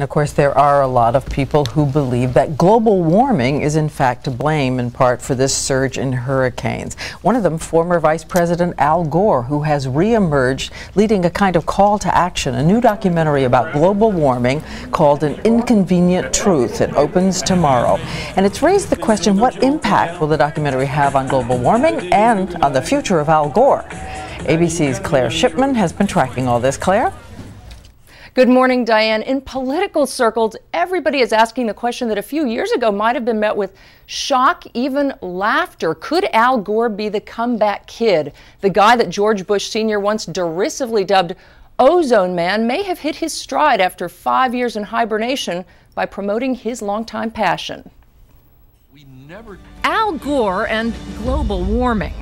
Of course, there are a lot of people who believe that global warming is in fact to blame in part for this surge in hurricanes. One of them, former Vice President Al Gore, who has reemerged, leading a kind of call to action, a new documentary about global warming called An Inconvenient Truth. It opens tomorrow. And it's raised the question, what impact will the documentary have on global warming and on the future of Al Gore? ABC's Claire Shipman has been tracking all this. Claire? Good morning, Diane. In political circles, everybody is asking the question that a few years ago might have been met with shock, even laughter. Could Al Gore be the comeback kid? The guy that George Bush Sr. once derisively dubbed Ozone Man may have hit his stride after 5 years in hibernation by promoting his longtime passion. Al Gore and global warming.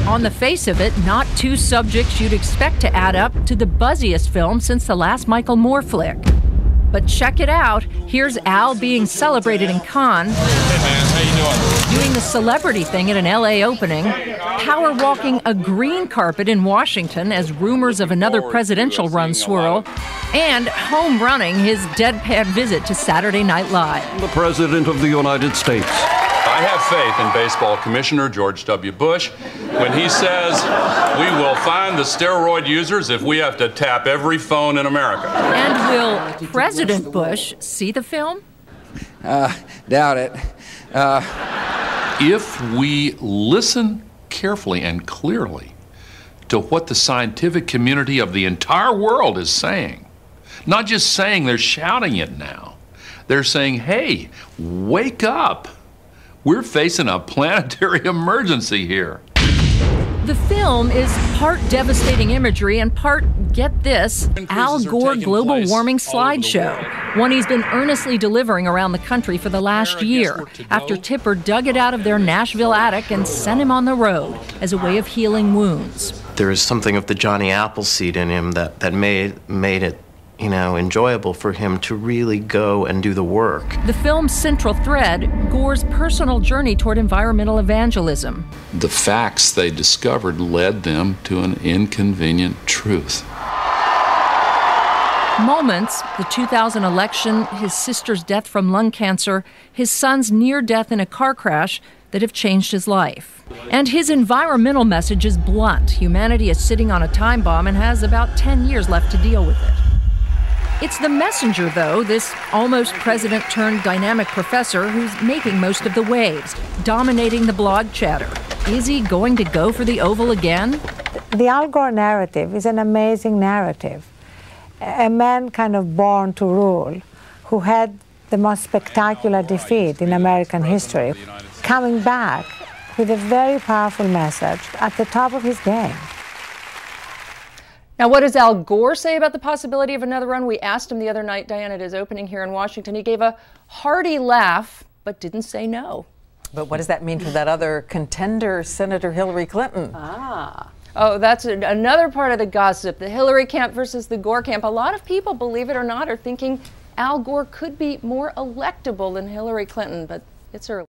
On the face of it, not two subjects you'd expect to add up to the buzziest film since the last Michael Moore flick. But check it out. Here's Al being celebrated in Cannes. Hey man, how you doing? Doing the celebrity thing at an LA opening. Power walking a green carpet in Washington as rumors of another presidential run swirl. And home running his deadpan visit to Saturday Night Live. The President of the United States. I have faith in Baseball Commissioner George W. Bush when he says we will find the steroid users if we have to tap every phone in America. And will President Bush see the film? Doubt it. If we listen carefully and clearly to what the scientific community of the entire world is saying, not just saying, they're shouting it now. They're saying, hey, wake up. We're facing a planetary emergency here. The film is part devastating imagery and part, get this, Al Gore global warming slideshow, one he's been earnestly delivering around the country for the last year, after Tipper dug it out of their Nashville attic and sent him on the road as a way of healing wounds. There is something of the Johnny Appleseed in him that made it enjoyable for him to really go and do the work. The film's central thread, Gore's personal journey toward environmental evangelism. The facts they discovered led them to an inconvenient truth. Moments, the 2000 election, his sister's death from lung cancer, his son's near death in a car crash, that have changed his life. And his environmental message is blunt. Humanity is sitting on a time bomb and has about 10 years left to deal with it. It's the messenger, though, this almost president-turned-dynamic professor who's making most of the waves, dominating the blog chatter. Is he going to go for the Oval again? The Al Gore narrative is an amazing narrative. A man kind of born to rule, who had the most spectacular defeat in American history, coming back with a very powerful message at the top of his game. Now, what does Al Gore say about the possibility of another run? We asked him the other night, Diane, at his opening here in Washington. He gave a hearty laugh, but didn't say no. But what does that mean for that other contender, Senator Hillary Clinton? Oh, that's another part of the gossip, the Hillary camp versus the Gore camp. A lot of people, believe it or not, are thinking Al Gore could be more electable than Hillary Clinton, but it's early.